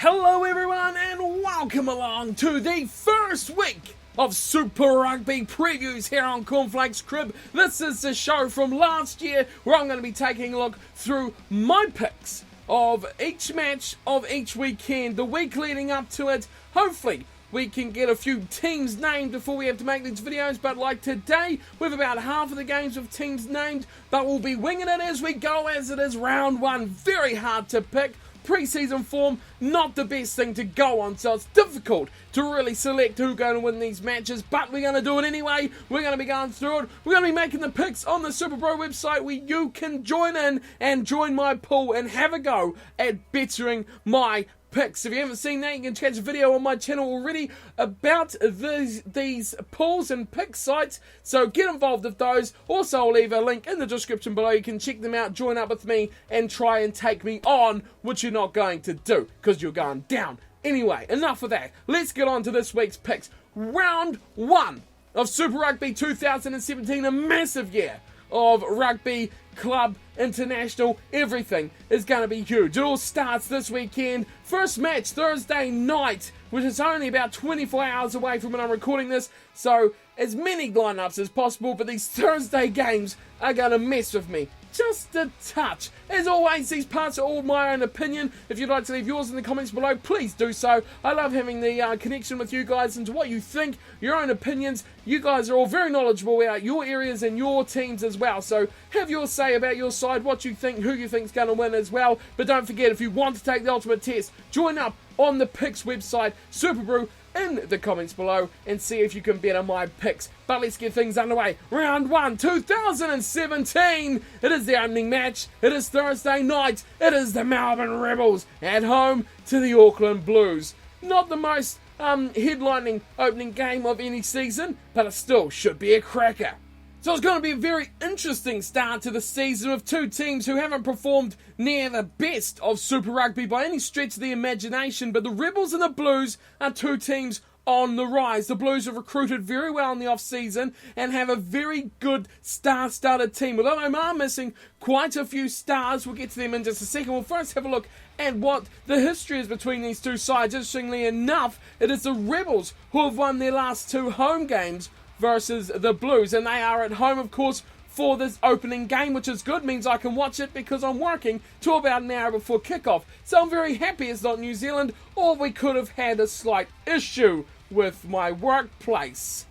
Hello everyone and welcome along to the first week of Super Rugby previews here on Cornflakes Crib. This is the show from last year where I'm going to be taking a look through my picks of each match of each weekend, the week leading up to it. Hopefully we can get a few teams named before we have to make these videos, but like today, we have about half of the games with teams named, but we'll be winging it as we go, as it is round one. Very hard to pick. Pre-season form, not the best thing to go on, so it's difficult to really select who's going to win these matches, but we're going to do it anyway. We're going to be going through it. We're going to be making the picks on the SuperBru website where you can join in and join my pool and have a go at bettering my picks. If you haven't seen that, you can catch a video on my channel already about these pools and pick sites, so get involved with those. Also, I'll leave a link in the description below. You can check them out, join up with me, and try and take me on, which you're not going to do, because you're going down. Anyway, enough of that. Let's get on to this week's picks. Round one of Super Rugby 2017, a massive year of rugby, club, international, everything is going to be huge. It all starts this weekend. First match Thursday night, which is only about 24 hours away from when I'm recording this, so as many lineups as possible, but these Thursday games are going to mess with me just a touch. As always, these parts are all my own opinion. If you'd like to leave yours in the comments below, please do so. I love having the connection with you guys and to what you think, your own opinions. You guys are all very knowledgeable about your areas and your teams as well, so have your say about your side, what you think, who you think is going to win as well. But don't forget, if you want to take the ultimate test, join up on the picks website, SuperBru, in the comments below and see if you can better my picks. But let's get things underway. Round 1, 2017. It is the opening match. It is Thursday night. It is the Melbourne Rebels at home to the Auckland Blues. Not the most headlining opening game of any season, but it still should be a cracker. So it's going to be a very interesting start to the season with two teams who haven't performed near the best of Super Rugby by any stretch of the imagination, but the Rebels and the Blues are two teams on the rise. The Blues have recruited very well in the off-season and have a very good star-studded team. Although they are missing quite a few stars, we'll get to them in just a second. We'll first have a look at what the history is between these two sides. Interestingly enough, it is the Rebels who have won their last two home games versus the Blues, and they are at home, of course, for this opening game, which is good. Means I can watch it because I'm working till about an hour before kickoff. So I'm very happy it's not New Zealand, or we could have had a slight issue with my workplace.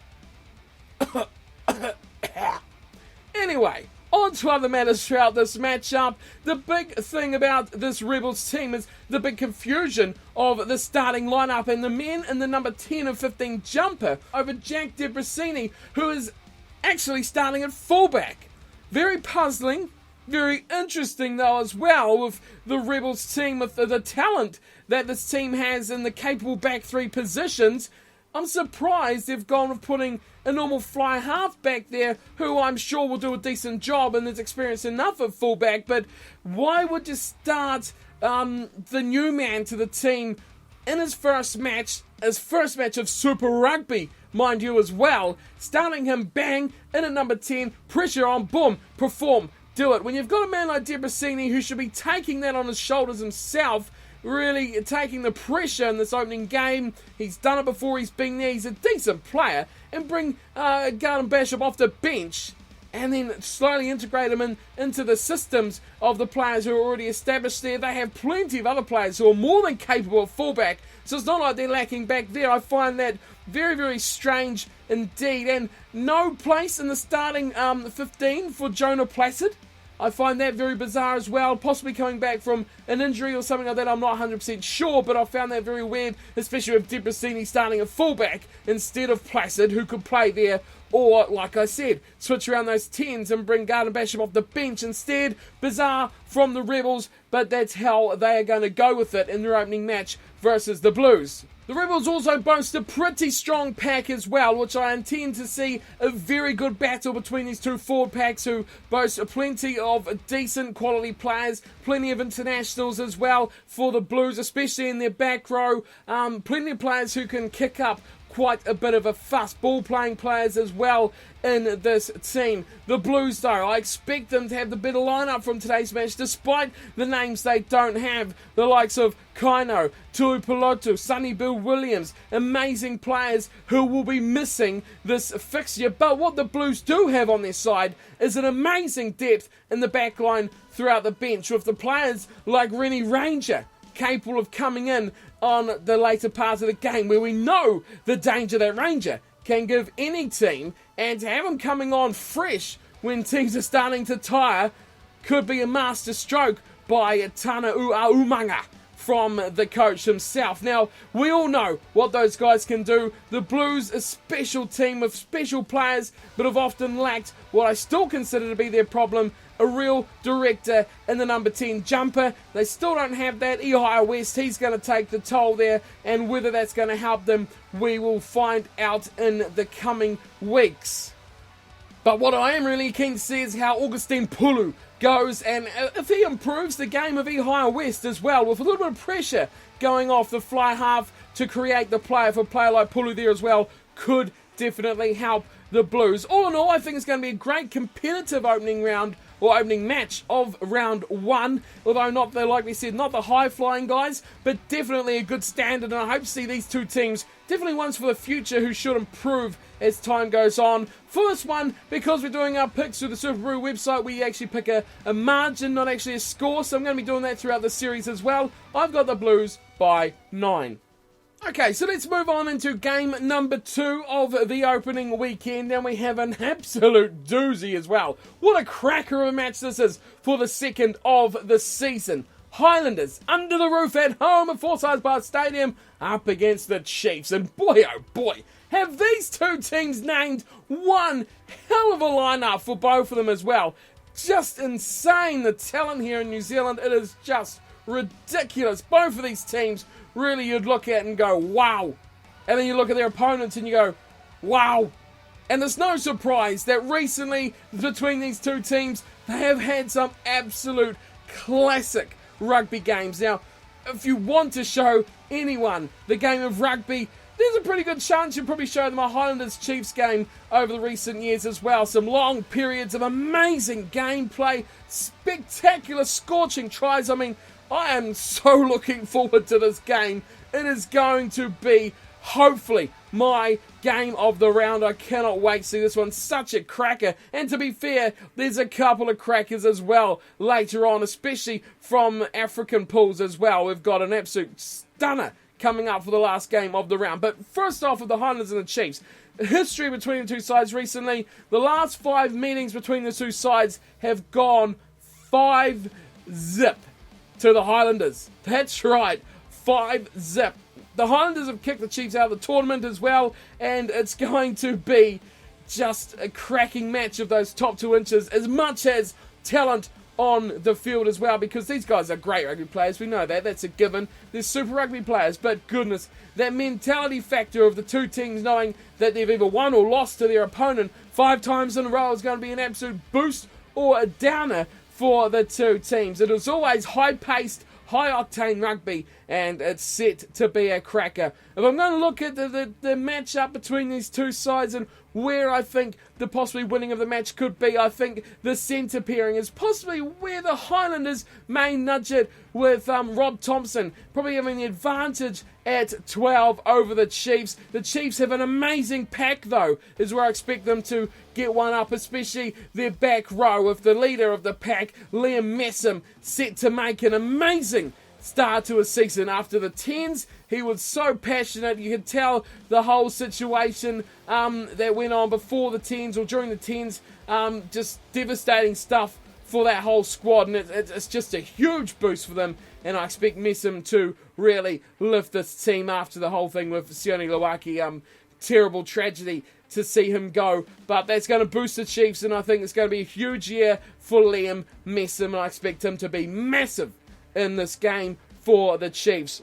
Anyway, on to other matters throughout this matchup. The big thing about this Rebels team is the big confusion of the starting lineup and the men in the number 10 and 15 jumper over Jack Debrasini, who is actually starting at fullback. Very puzzling, very interesting though as well, with the Rebels team, with the talent that this team has in the capable back three positions. I'm surprised they've gone with putting a normal fly half back there, who I'm sure will do a decent job and is experienced enough at fullback, but why would you start the new man to the team in his first match of Super Rugby, mind you, as well, starting him bang in at number 10, pressure on, boom, perform, do it. When you've got a man like Debrasini who should be taking that on his shoulders himself, really taking the pressure in this opening game. He's done it before, he's been there, he's a decent player, and bring Garden Bishop off the bench and then slowly integrate him into the systems of the players who are already established there. They have plenty of other players who are more than capable of fullback, so it's not like they're lacking back there. I find that very, very strange indeed, and no place in the starting 15 for Jonah Placid. I find that very bizarre as well, possibly coming back from an injury or something like that. I'm not 100% sure, but I found that very weird, especially with Debrasini starting a fullback instead of Placid, who could play there, or, like I said, switch around those 10s and bring Garden Bishop off the bench instead. Bizarre from the Rebels, but that's how they are going to go with it in their opening match versus the Blues. The Rebels also boast a pretty strong pack as well, which I intend to see a very good battle between these two forward packs who boast plenty of decent quality players, plenty of internationals as well for the Blues, especially in their back row. Plenty of players who can kick up quite a bit of a fuss. Ball-playing players as well in this team. The Blues, though, I expect them to have the better lineup from today's match, despite the names they don't have. The likes of Kaino, Tuipulotu, Sonny Bill Williams, amazing players who will be missing this fixture. But what the Blues do have on their side is an amazing depth in the back line throughout the bench, with the players like Rennie Ranger capable of coming in on the later part of the game, where we know the danger that Ranger can give any team, and to have him coming on fresh when teams are starting to tire could be a master stroke by Tana Uaumanga from the coach himself. Now, we all know what those guys can do. The Blues, a special team with special players, but have often lacked what I still consider to be their problem, a real director in the number 10 jumper. They still don't have that. Ihai West, he's going to take the toll there, and whether that's going to help them, we will find out in the coming weeks. But what I am really keen to see is how Augustine Pulu goes, and if he improves the game of Ihai West as well, with a little bit of pressure going off the fly half to create the play for a player like Pulu there as well, could definitely help the Blues. All in all, I think it's going to be a great competitive opening round, or opening match of round 1, although not the, like we said, not the high-flying guys, but definitely a good standard, and I hope to see these two teams, definitely ones for the future who should improve as time goes on. For this one, because we're doing our picks through the SuperBru website, we actually pick a margin, not actually a score, so I'm going to be doing that throughout the series as well. I've got the Blues by 9. Okay, so let's move on into game number 2 of the opening weekend, and we have an absolute doozy as well. What a cracker of a match this is for the second of the season. Highlanders under the roof at home at Forsyth Park Stadium up against the Chiefs, and boy oh boy, have these two teams named one hell of a lineup for both of them as well. Just insane, the talent here in New Zealand. It is just ridiculous. Both of these teams really you'd look at and go, wow. And then you look at their opponents and you go, wow. And there's no surprise that recently between these two teams, they have had some absolute classic rugby games. Now, if you want to show anyone the game of rugby, there's a pretty good chance you'll probably show them a Highlanders-Chiefs game over the recent years as well. Some long periods of amazing gameplay, spectacular scorching tries. I mean, I am so looking forward to this game. It is going to be, hopefully, my game of the round. I cannot wait to see this one. Such a cracker. And to be fair, there's a couple of crackers as well later on, especially from African pools as well. We've got an absolute stunner coming up for the last game of the round. But first off, with the Highlanders and the Chiefs, history between the two sides recently, the last 5 meetings between the two sides have gone 5-0 to the Highlanders. That's right, 5-0. The Highlanders have kicked the Chiefs out of the tournament as well, and it's going to be just a cracking match of those top 2 inches, as much as talent on the field as well, because these guys are great rugby players. We know that. That's a given. They're Super Rugby players, but goodness, that mentality factor of the two teams knowing that they've either won or lost to their opponent 5 times in a row is going to be an absolute boost or a downer for the two teams. It is always high-paced, high-octane rugby, and it's set to be a cracker. If I'm going to look at the match-up between these two sides and where I think the possibly winning of the match could be, I think the centre pairing is possibly where the Highlanders may nudge it, with Rob Thompson probably having the advantage at 12 over the Chiefs. The Chiefs have an amazing pack, though, is where I expect them to get one up, especially their back row, with the leader of the pack, Liam Messam, set to make an amazing start to a season. After the 10s, he was so passionate. You could tell the whole situation that went on before the 10s or during the 10s, just devastating stuff for that whole squad, and it's just a huge boost for them, and I expect Messam to really lift this team after the whole thing with Sione Lawaki. Terrible tragedy to see him go, but that's going to boost the Chiefs, and I think it's going to be a huge year for Liam Messam, and I expect him to be massive in this game for the Chiefs.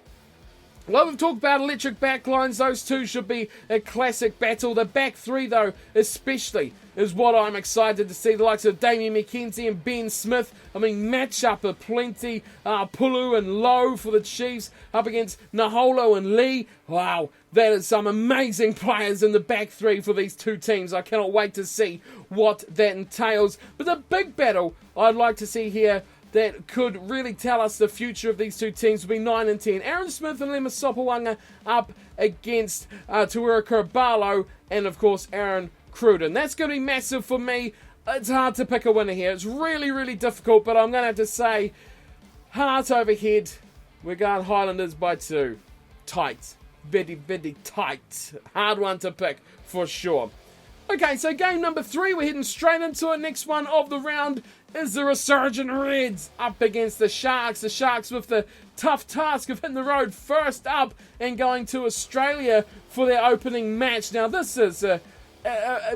Well, we've talked about electric backlines. Those two should be a classic battle. The back three, though, especially, is what I'm excited to see. The likes of Damien McKenzie and Ben Smith. I mean, match-up of plenty. Pulu and Lowe for the Chiefs up against Naholo and Lee. Wow, that is some amazing players in the back three for these two teams. I cannot wait to see what that entails. But the big battle I'd like to see here that could really tell us the future of these two teams will be 9 and 10. Aaron Smith and Lema Sopawanga up against Tuwira Barlow and, of course, Aaron Cruden. That's going to be massive for me. It's hard to pick a winner here. It's really, really difficult, but I'm going to have to say, heart overhead, we're going Highlanders by 2. Tight. Very, very tight. Hard one to pick for sure. Okay, so game number 3, we're heading straight into it. Next one of the round is the Resurgent Reds up against the Sharks. The Sharks with the tough task of hitting the road first up and going to Australia for their opening match. Now, this is a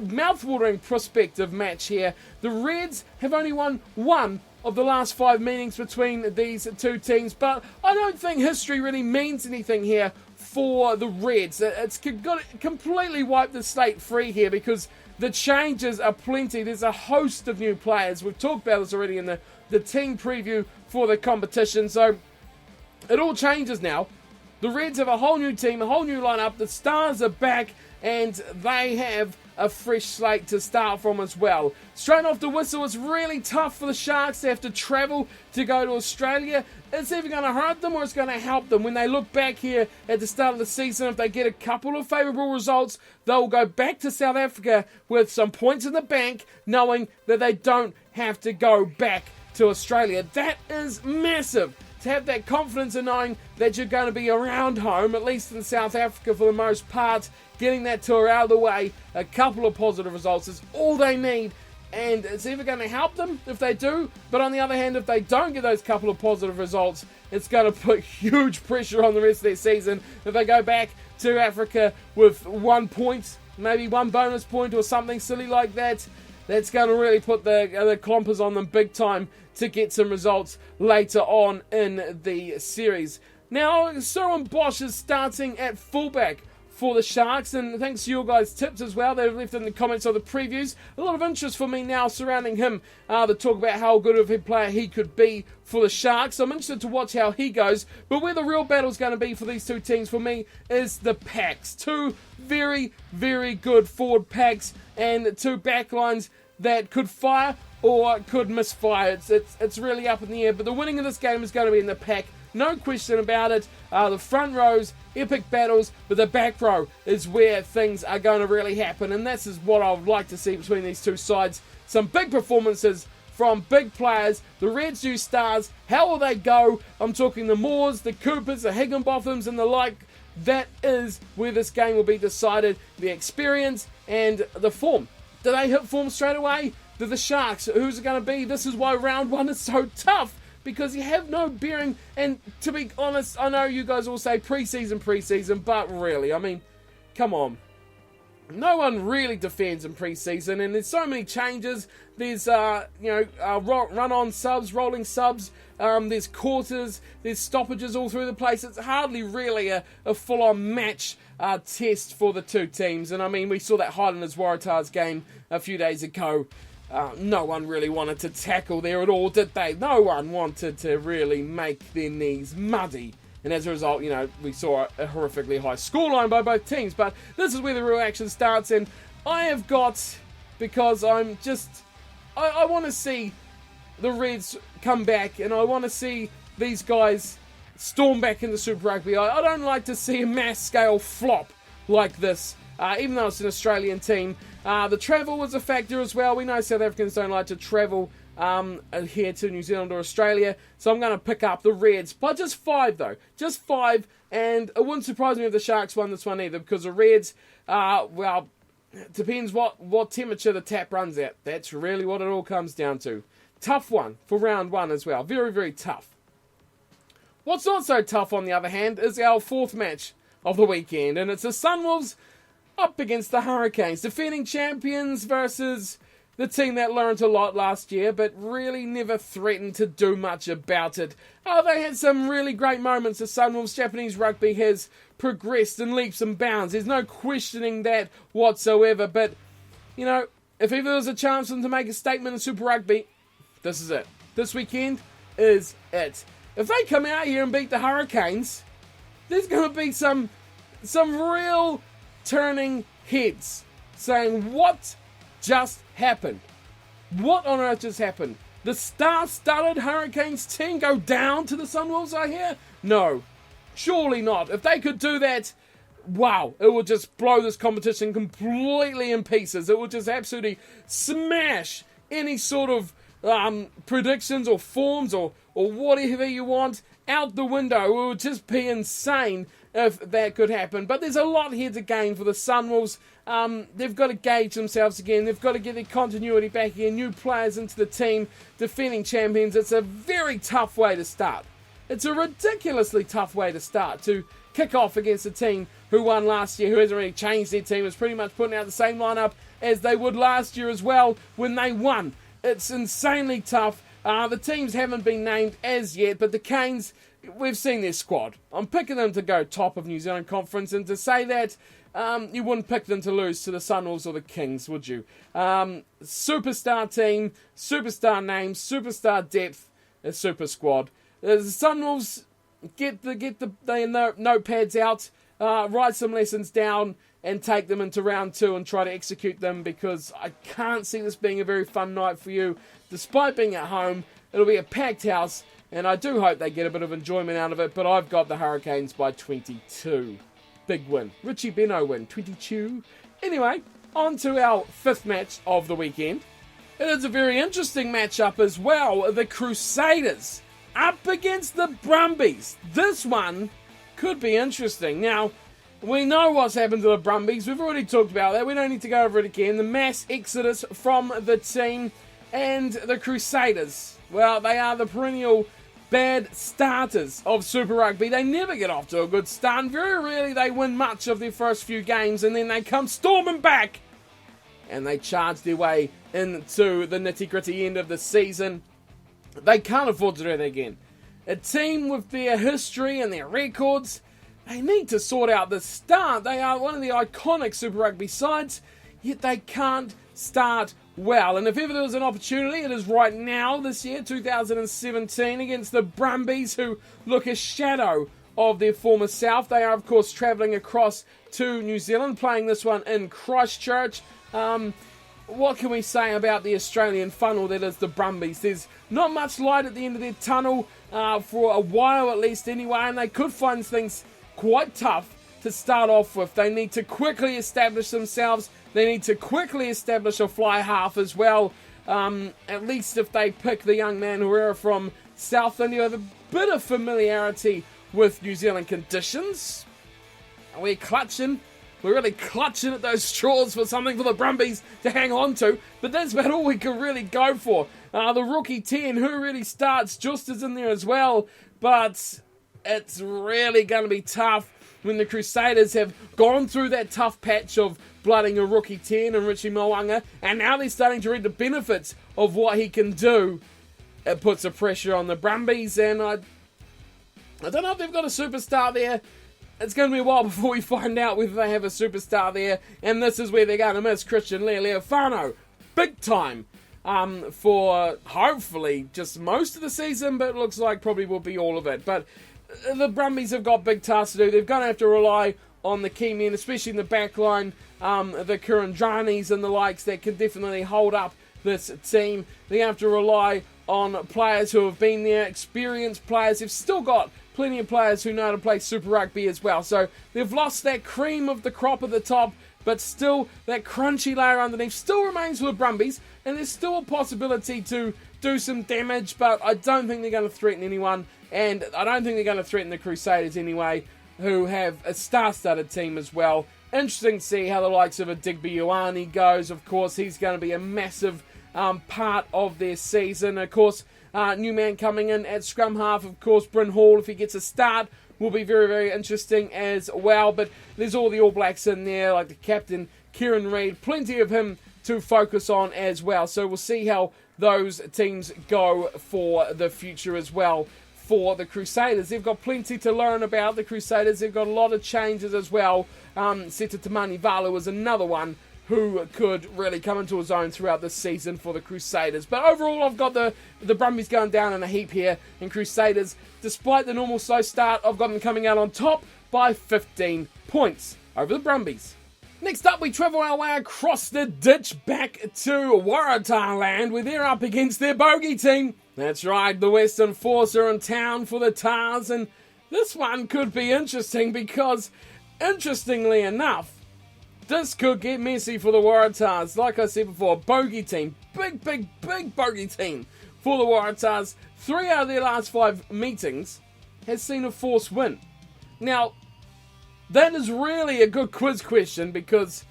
mouth-watering prospective match here. The Reds have only won one of the last 5 meetings between these two teams, but I don't think history really means anything here for the Reds. It's got to completely wipe the slate free here because the changes are plenty. There's a host of new players. We've talked about this already in the team preview for the competition, so it all changes now. The Reds have a whole new team, a whole new lineup. The Stars are back, and they have a fresh slate to start from as well. Straight off the whistle, it's really tough for the Sharks. They have to travel to go to Australia. It's either going to hurt them or it's going to help them. When they look back here at the start of the season, if they get a couple of favourable results, they'll go back to South Africa with some points in the bank, knowing that they don't have to go back to Australia. That is massive. To have that confidence in knowing that you're going to be around home, at least in South Africa for the most part, getting that tour out of the way, a couple of positive results is all they need, and it's either going to help them if they do, but on the other hand, if they don't get those couple of positive results, it's going to put huge pressure on the rest of their season. If they go back to Africa with 1 point, maybe 1 bonus point or something silly like that, that's going to really put the clompers on them big time to get some results later on in the series. Now, Soren Bosch is starting at fullback for the Sharks, and thanks to your guys' tips as well they've left in the comments of the previews. A lot of interest for me now surrounding him to talk about how good of a player he could be for the Sharks. So I'm interested to watch how he goes, but where the real battle's going to be for these two teams for me is the packs. 2 very, very good forward packs and 2 backlines that could fire or could misfire. It's really up in the air, but the winning of this game is going to be in the pack. No question about it. The front rows, epic battles, but the back row is where things are going to really happen, and this is what I would like to see between these two sides. Some big performances from big players. The Reds do Stars. How will they go? I'm talking the Moores, the Coopers, the Higginbothams, and the like. That is where this game will be decided. The experience and the form. Do they hit form straight away? Do the Sharks? Who's it going to be? This is why round 1 is so tough, because you have no bearing. And to be honest, I know you guys all say preseason, but really, I mean, come on. No one really defends in preseason, and there's so many changes. There's, run-on subs, rolling subs. There's quarters, there's stoppages all through the place. It's hardly really a full-on match test for the two teams. And I mean, we saw that Highlanders Waratahs game a few days ago. No one really wanted to tackle there at all, did they? No one wanted to really make their knees muddy. And as a result, we saw a horrifically high scoreline by both teams. But this is where the real action starts. And I have got, because I want to see the Reds come back. And I want to see these guys storm back into Super Rugby. I don't like to see a mass scale flop like this. Even though it's an Australian team. The travel was a factor as well. We know South Africans don't like to travel here to New Zealand or Australia. So I'm going to pick up the Reds. But just 5 though. Just 5. And it wouldn't surprise me if the Sharks won this one either. Because the Reds, it depends what temperature the tap runs at. That's really what it all comes down to. Tough one for round 1 as well. Very, very tough. What's not so tough, on the other hand, is our 4th match of the weekend. And it's the Sunwolves up against the Hurricanes. Defending champions versus the team that learned a lot last year, but really never threatened to do much about it. Oh, they had some really great moments. The Sunwolves Japanese rugby has progressed in leaps and bounds. There's no questioning that whatsoever. But, you know, if ever there was a chance for them to make a statement in Super Rugby, this is it. This weekend is it. If they come out here and beat the Hurricanes, there's going to be some real turning heads saying, what just happened? What on earth just happened? The star-studded Hurricanes team go down to the Sunwolves, I hear? No, surely not. If they could do that, wow, it would just blow this competition completely in pieces. It would just absolutely smash any sort of predictions or forms or whatever you want out the window. It would just be insane if that could happen. But there's a lot here to gain for the Sunwolves. They've got to gauge themselves again. They've got to get their continuity back again. New players into the team, defending champions. It's a very tough way to start. It's a ridiculously tough way to start, to kick off against a team who won last year, who hasn't really changed their team. It's pretty much putting out the same lineup as they would last year as well when they won. It's insanely tough. The teams haven't been named as yet, but the Canes, we've seen their squad. I'm picking them to go top of New Zealand Conference, and to say that, you wouldn't pick them to lose to the Sunwolves or the Kings, would you? Superstar team, superstar name, superstar depth, a super squad. The Sunwolves get the notepads out, write some lessons down, and take them into round 2 and try to execute them, because I can't see this being a very fun night for you. Despite being at home, it'll be a packed house, and I do hope they get a bit of enjoyment out of it, but I've got the Hurricanes by 22. Big win. Richie Beno win, 22. Anyway, on to our 5th match of the weekend. It is a very interesting matchup as well. The Crusaders up against the Brumbies. This one could be interesting. Now, we know what's happened to the Brumbies. We've already talked about that. We don't need to go over it again. The mass exodus from the team. And the Crusaders, well, they are the perennial bad starters of Super Rugby. They never get off to a good start. And very rarely they win much of their first few games. And then they come storming back. And they charge their way into the nitty-gritty end of the season. They can't afford to do that again. A team with their history and their records, they need to sort out the start. They are one of the iconic Super Rugby sides, yet they can't start well. And if ever there was an opportunity, it is right now, this year, 2017, against the Brumbies, who look a shadow of their former self. They are, of course, travelling across to New Zealand, playing this one in Christchurch. What can we say about the Australian funnel that is the Brumbies? There's not much light at the end of their tunnel, for a while at least anyway, and they could find things quite tough to start off with. They need to quickly establish themselves. They need to quickly establish a fly half as well. At least if they pick the young man Herrera from Southland, you have a bit of familiarity with New Zealand conditions. We're clutching. We're really clutching at those straws for something for the Brumbies to hang on to. But that's about all we can really go for. The rookie 10, who really starts, just is in there as well. But it's really going to be tough when the Crusaders have gone through that tough patch of blooding a rookie 10 and Richie Mo'unga, and now they're starting to reap the benefits of what he can do. It puts a pressure on the Brumbies, and I don't know if they've got a superstar there. It's going to be a while before we find out whether they have a superstar there, and this is where they're going to miss Christian Leali'ifano big time for hopefully just most of the season, but it looks like probably will be all of it. But the Brumbies have got big tasks to do. They're going to have to rely on the key men, especially in the back line, the Kurandranis and the likes that can definitely hold up this team. They have to rely on players who have been there, experienced players. They've still got plenty of players who know how to play Super Rugby as well. So they've lost that cream of the crop at the top, but still that crunchy layer underneath still remains for the Brumbies, and there's still a possibility to do some damage, but I don't think they're going to threaten anyone, and I don't think they're going to threaten the Crusaders anyway, who have a star-studded team as well. Interesting to see how the likes of a Digby Ioane goes. Of course, he's going to be a massive part of their season. Of course, new man coming in at scrum half, of course, Bryn Hall, if he gets a start, will be very, very interesting as well. But there's all the All Blacks in there, like the captain, Kieran Reid, plenty of him to focus on as well. So we'll see how those teams go for the future as well. For the Crusaders, they've got plenty to learn about. The Crusaders, they've got a lot of changes as well. Seta Tamani Valu is another one who could really come into his own throughout this season for the Crusaders. But overall, I've got the Brumbies going down in a heap here. And Crusaders, despite the normal slow start, I've got them coming out on top by 15 points over the Brumbies. Next up, we travel our way across the ditch back to Waratah land, where they're up against their bogey team. That's right, the Western Force are in town for the Tars, and this one could be interesting because, interestingly enough, this could get messy for the Waratahs. Like I said before, bogey team, big bogey team for the Waratahs. 3 out of their last 5 meetings has seen a Force win. Now, that is really a good quiz question because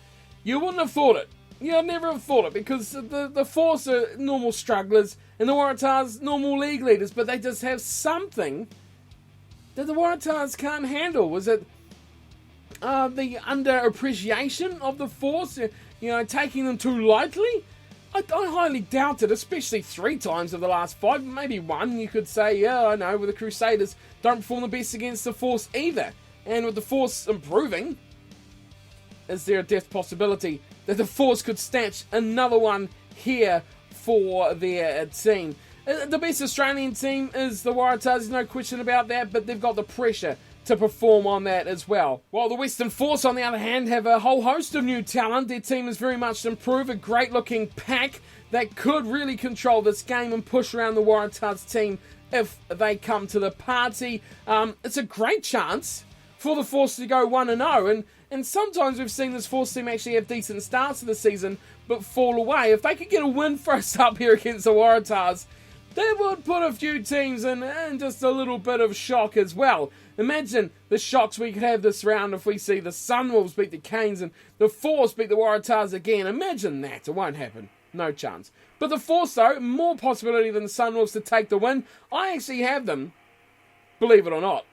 you wouldn't have thought it. You'd never have thought it because the Force are normal strugglers and the Waratahs normal league leaders, but they just have something that the Waratahs can't handle. Was it the underappreciation of the Force? Taking them too lightly? I highly doubt it, especially 3 times of the last 5. Maybe 1 you could say, yeah, I know, with the Crusaders don't perform the best against the Force either. And with the Force improving, is there a death possibility that the Force could snatch another one here for their team? The best Australian team is the Waratahs, there's no question about that, but they've got the pressure to perform on that as well. While the Western Force, on the other hand, have a whole host of new talent. Their team is very much improved, a great-looking pack that could really control this game and push around the Waratahs team if they come to the party. It's a great chance for the Force to go 1-0, and sometimes we've seen this Force team actually have decent starts to the season, but fall away. If they could get a win first up here against the Waratahs, that would put a few teams in just a little bit of shock as well. Imagine the shocks we could have this round if we see the Sunwolves beat the Canes and the Force beat the Waratahs again. Imagine that. It won't happen. No chance. But the Force, though, more possibility than the Sunwolves to take the win. I actually have them, believe it or not.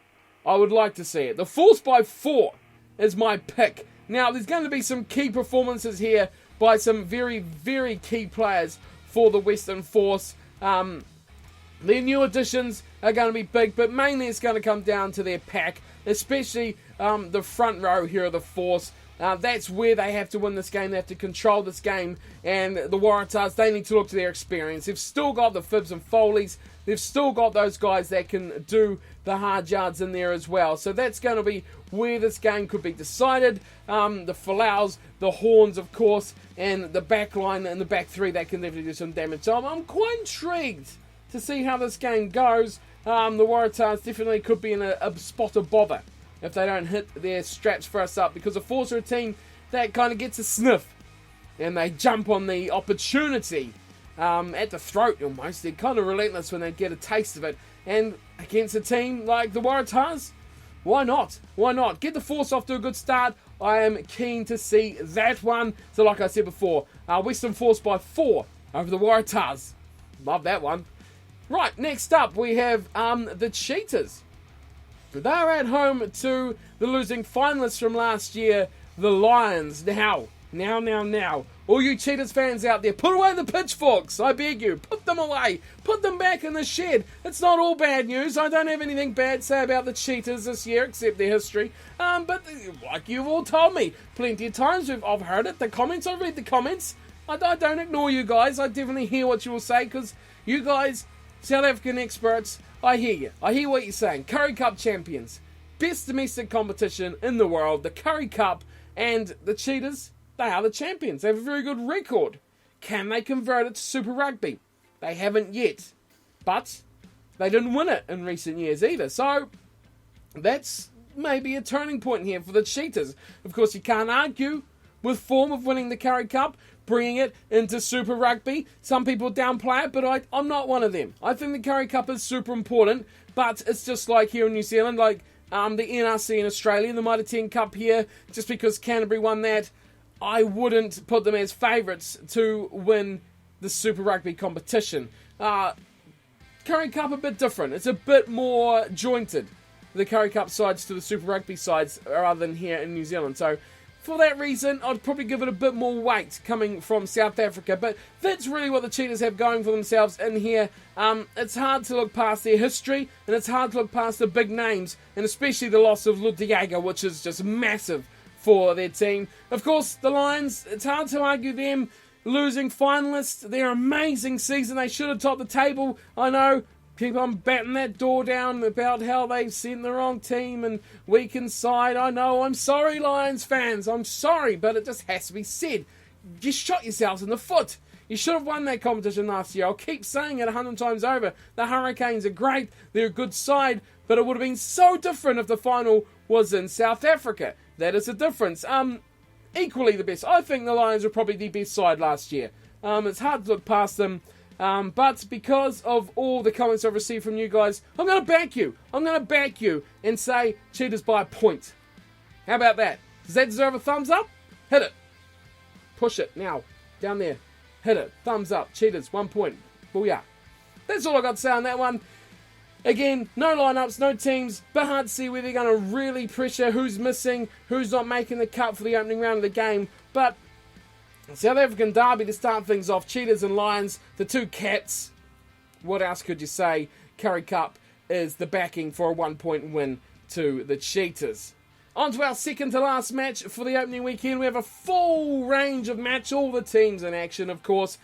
I would like to see it. The Force by 4 is my pick. Now, there's going to be some key performances here by some very, very key players for the Western Force. Their new additions are going to be big, but mainly it's going to come down to their pack, especially the front row here of the Force. That's where they have to win this game. They have to control this game. And the Waratahs, they need to look to their experience. They've still got the Phibbs and Foleys. They've still got those guys that can do the hard yards in there as well. So that's going to be where this game could be decided. The Falaus, the Horns, of course, and the back line and the back 3, that can definitely do some damage. So I'm quite intrigued to see how this game goes. The Waratahs definitely could be in a spot of bother if they don't hit their straps first up, because the Force are a team that kind of gets a sniff and they jump on the opportunity at the throat almost. They're kind of relentless when they get a taste of it. And against a team like the Waratahs, why not? Why not? Get the Force off to a good start. I am keen to see that one. So like I said before, Western Force by 4 over the Waratahs. Love that one. Right, next up we have the Cheetahs. They're at home to the losing finalists from last year, the Lions. Now. All you Cheetahs fans out there, put away the pitchforks, I beg you. Put them away. Put them back in the shed. It's not all bad news. I don't have anything bad to say about the Cheetahs this year, except their history. But like you've all told me plenty of times, I've heard it, the comments, I read the comments. I don't ignore you guys. I definitely hear what you will say, because you guys, South African experts, I hear you. I hear what you're saying. Currie Cup champions. Best domestic competition in the world, the Currie Cup, and the Cheetahs, they are the champions. They have a very good record. Can they convert it to Super Rugby? They haven't yet. But they didn't win it in recent years either. So that's maybe a turning point here for the Cheetahs. Of course, you can't argue with form of winning the Currie Cup, bringing it into Super Rugby. Some people downplay it, but I'm not one of them. I think the Currie Cup is super important, but it's just like here in New Zealand, like the NRC in Australia, the Mitre 10 Cup here, just because Canterbury won that, I wouldn't put them as favourites to win the Super Rugby competition. Currie Cup a bit different. It's a bit more jointed, the Currie Cup sides to the Super Rugby sides, rather than here in New Zealand. So for that reason, I'd probably give it a bit more weight coming from South Africa. But that's really what the Cheetahs have going for themselves in here. It's hard to look past their history, and it's hard to look past the big names, and especially the loss of Lutiaga, which is just massive for their team. Of course, the Lions, it's hard to argue them losing finalists. Their amazing season, they should have topped the table. I know, keep on batting that door down about how they've sent the wrong team and weakened side. I know, I'm sorry, Lions fans. I'm sorry, but it just has to be said. You shot yourselves in the foot. You should have won that competition last year. I'll keep saying it 100 times over. The Hurricanes are great. They're a good side, but it would have been so different if the final was in South Africa. That is the difference. Equally the best. I think the Lions were probably the best side last year. It's hard to look past them. But because of all the comments I've received from you guys, I'm going to back you. I'm going to back you and say Cheetahs by a point. How about that? Does that deserve a thumbs up? Hit it. Push it now. Down there. Hit it. Thumbs up. Cheetahs, 1 point. Booyah. That's all I got to say on that one. Again, no lineups, no teams, but hard to see where they're going to really pressure who's missing, who's not making the cut for the opening round of the game. But South African derby to start things off. Cheetahs and Lions, the two cats. What else could you say? Curry Cup is the backing for a 1 point win to the Cheetahs. On to our second to last match for the opening weekend. We have a full range of match, all the teams in action, of course.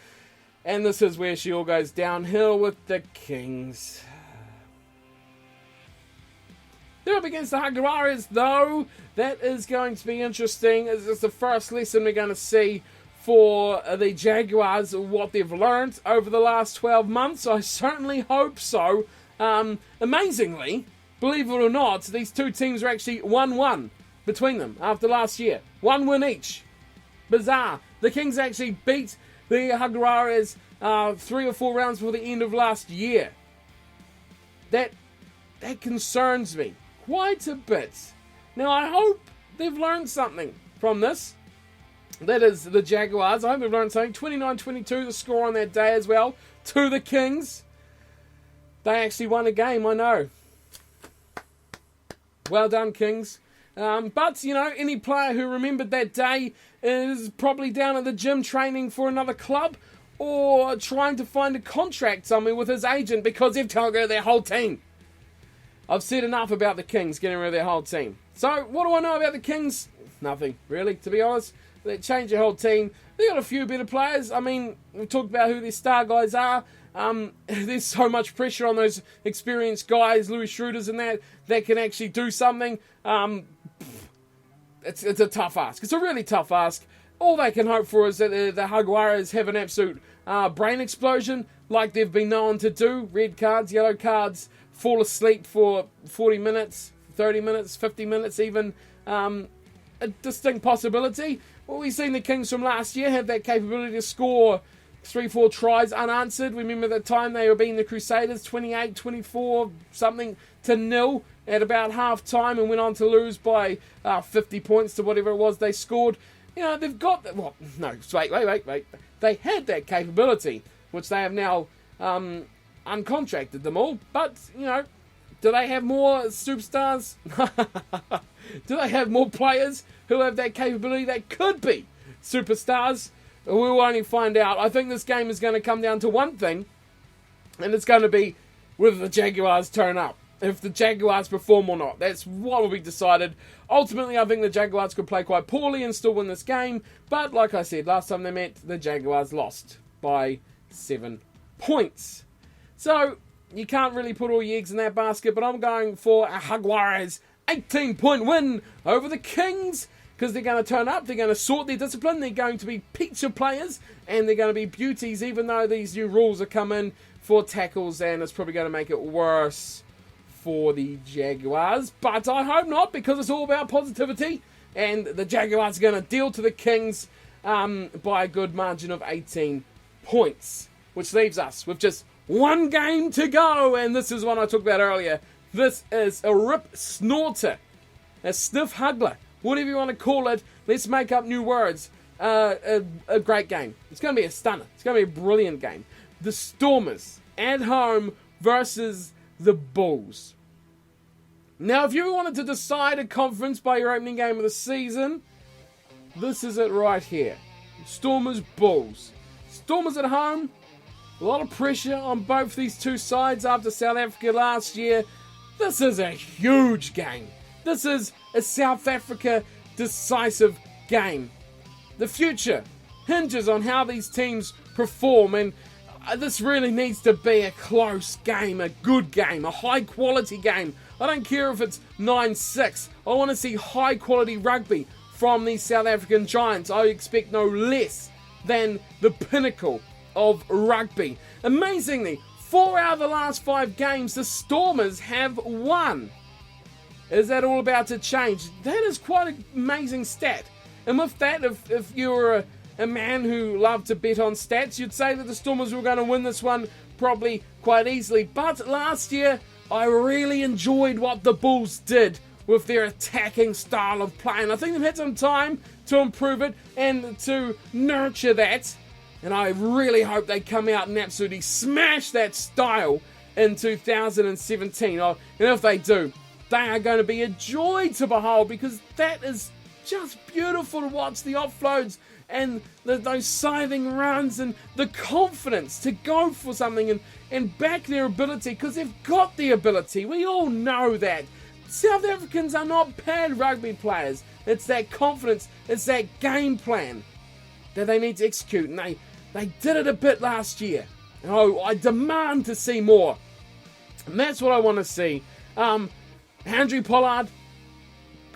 And this is where she all goes downhill with the Kings. They're up against the Jaguars, though. That is going to be interesting. It's the first lesson we're going to see for the Jaguars, what they've learned over the last 12 months. I certainly hope so. Amazingly, believe it or not, these two teams are actually 1-1 between them after last year. 1 win each. Bizarre. The Kings actually beat the Jaguars 3 or 4 rounds before the end of last year. That concerns me quite a bit. Now, I hope they've learned something from this. That is the Jaguars. I hope they've learned something. 29-22 the score on that day as well to the Kings. They actually won a game, I know. Well done, Kings. But, you know, any player who remembered that day is probably down at the gym training for another club or trying to find a contract somewhere with his agent because they've taken over their whole team. I've said enough about the Kings getting rid of their whole team. So, what do I know about the Kings? Nothing, really, to be honest. They changed their whole team. They got a few better players. I mean, we talked about who their star guys are. There's so much pressure on those experienced guys, Louis Schroeders and that can actually do something. It's a tough ask. It's a really tough ask. All they can hope for is that the Jaguars have an absolute brain explosion like they've been known to do. Red cards, yellow cards, fall asleep for 40 minutes, 30 minutes, 50 minutes even. A distinct possibility. Well, we've seen the Kings from last year have that capability to score 3-4 tries unanswered. Remember the time they were beating the Crusaders 28-24 something to nil at about half time and went on to lose by 50 points to whatever it was they scored. You know, they've got that. Well, no, wait. They had that capability, which they have now uncontracted them all. But, you know, do they have more superstars? Do they have more players who have that capability that could be superstars? We'll only find out. I think this game is going to come down to one thing, and it's going to be whether the Jaguars turn up. If the Jaguars perform or not. That's what will be decided. Ultimately, I think the Jaguars could play quite poorly and still win this game. But like I said, last time they met, the Jaguars lost by 7 points. So, you can't really put all your eggs in that basket, but I'm going for a Jaguars 18-point win over the Kings. Because they're going to turn up, they're going to sort their discipline, they're going to be picture players, and they're going to be beauties, even though these new rules are coming for tackles, and it's probably going to make it worse for the Jaguars. But I hope not, because it's all about positivity, and the Jaguars are going to deal to the Kings by a good margin of 18 points, which leaves us with just one game to go, and this is one I talked about earlier. This is a rip snorter, a sniff huggler. Whatever you want to call it, let's make up new words. A great game. It's going to be a stunner. It's going to be a brilliant game. The Stormers at home versus the Bulls. Now, if you wanted to decide a conference by your opening game of the season, This is it right here. Stormers, Bulls. Stormers at home. A lot of pressure on both these two sides after South Africa last year. This is a huge game. This is a South Africa decisive game. The future hinges on how these teams perform, and this really needs to be a close game, a good game, a high quality game. I don't care if it's 9-6. I want to see high quality rugby from these South African Giants. I expect no less than the pinnacle of rugby. Amazingly, 4 out of the last 5 games the Stormers have won. Is that all about to change? That is quite an amazing stat. And with that, if you're a man who loved to bet on stats, you'd say that the Stormers were going to win this one probably quite easily. But last year, I really enjoyed what the Bulls did with their attacking style of play. And I think they've had some time to improve it and to nurture that. And I really hope they come out and absolutely smash that style in 2017. And if they do, they are going to be a joy to behold, because that is just beautiful to watch. The offloads and those scything runs and the confidence to go for something and back their ability, because they've got the ability. We all know that. South Africans are not bad rugby players. It's that confidence, it's that game plan that they need to execute, and they did it a bit last year. And I demand to see more. And that's what I want to see. Andrew Pollard,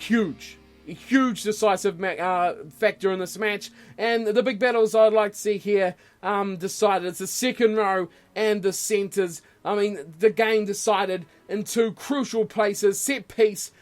huge. A huge decisive factor in this match. And the big battles I'd like to see here decided. It's the second row and the centres. I mean, the game decided in 2 crucial places. Set piece,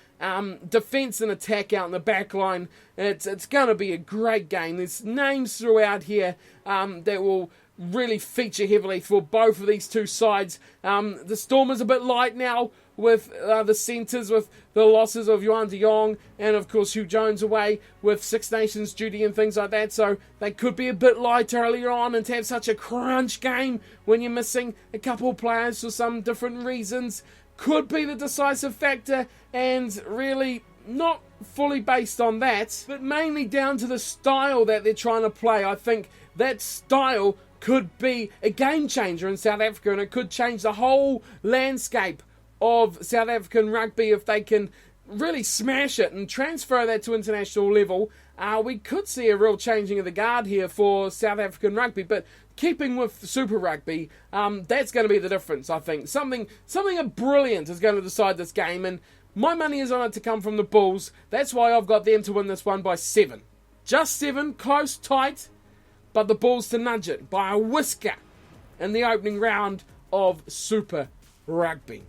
defence and attack out in the back line. It's going to be a great game. There's names throughout here that will really feature heavily for both of these two sides. The Stormers a bit light now with the centres, with the losses of Yuan de Jong and of course Hugh Jones away with Six Nations duty and things like that, so they could be a bit light earlier on, and to have such a crunch game when you're missing a couple of players for some different reasons could be the decisive factor, and really not fully based on that, but mainly down to the style that they're trying to play. I think that style could be a game changer in South Africa, and it could change the whole landscape of South African rugby if they can really smash it and transfer that to international level. We could see a real changing of the guard here for South African rugby, but keeping with Super Rugby, that's going to be the difference, I think. Something brilliant is going to decide this game, and my money is on it to come from the Bulls. That's why I've got them to win this one by 7. Just 7, close, tight, but the Bulls to nudge it by a whisker in the opening round of Super Rugby.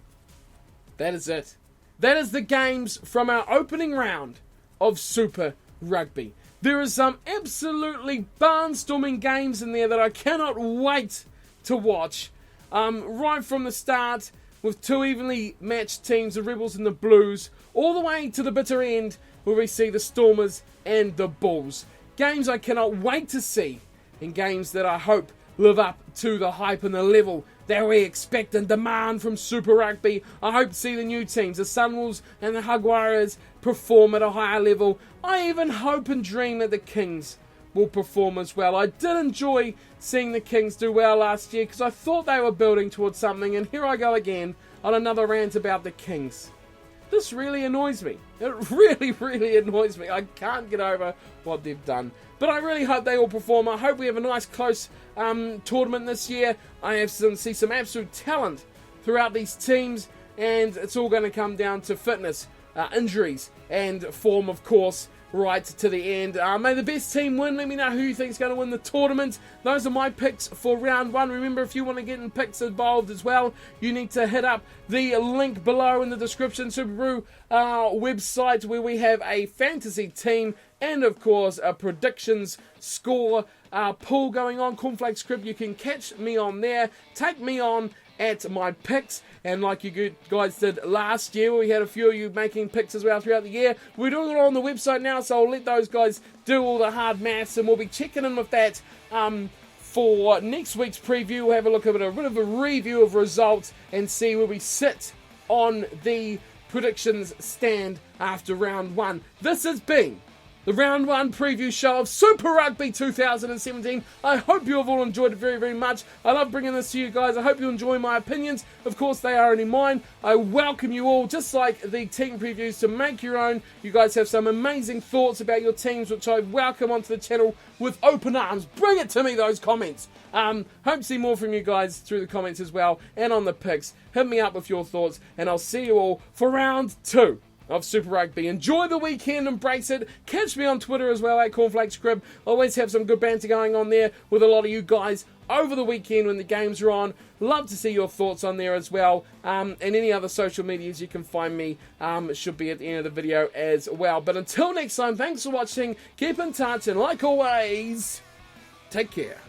That is it. That is the games from our opening round of Super Rugby. There are some absolutely barnstorming games in there that I cannot wait to watch. Right from the start, with 2 evenly matched teams, the Rebels and the Blues, all the way to the bitter end where we see the Stormers and the Bulls. Games I cannot wait to see, and games that I hope live up to the hype and the level that we expect and demand from Super Rugby. I hope to see the new teams, the Sunwolves and the Jaguars, perform at a higher level. I even hope and dream that the Kings will perform as well. I did enjoy seeing the Kings do well last year because I thought they were building towards something, and here I go again on another rant about the Kings. This really annoys me. It really, really annoys me. I can't get over what they've done. But I really hope they all perform. I hope we have a nice close tournament this year. I see some absolute talent throughout these teams, and it's all going to come down to fitness, injuries, and form, of course, right to the end. May the best team win. Let me know who you think is going to win the tournament. Those are my picks for round 1. Remember, if you want to get in picks involved as well, you need to hit up the link below in the description, SuperBru website, where we have a fantasy team and, of course, a predictions score pool going on. Cornflakes Crib, you can catch me on there. Take me on at my picks, and like you guys did last year, we had a few of you making picks as well throughout the year. We're doing it on the website now, so I'll let those guys do all the hard maths, and we'll be checking in with that for next week's preview. We'll have a look at a bit of a review of results and see where we sit on the predictions stand after round 1. This has been the round 1 preview show of Super Rugby 2017. I hope you have all enjoyed it very, very much. I love bringing this to you guys. I hope you enjoy my opinions. Of course, they are only mine. I welcome you all, just like the team previews, to make your own. You guys have some amazing thoughts about your teams, which I welcome onto the channel with open arms. Bring it to me, those comments. Hope to see more from you guys through the comments as well, and on the picks. Hit me up with your thoughts, and I'll see you all for round 2 of Super Rugby. Enjoy the weekend, embrace it. Catch me on Twitter as well, at cornflakescrib. Always have some good banter going on there with a lot of you guys over the weekend when the games are on. Love to see your thoughts on there as well. And any other social medias you can find me should be at the end of the video as well. But until next time, thanks for watching. Keep in touch, and like always, take care.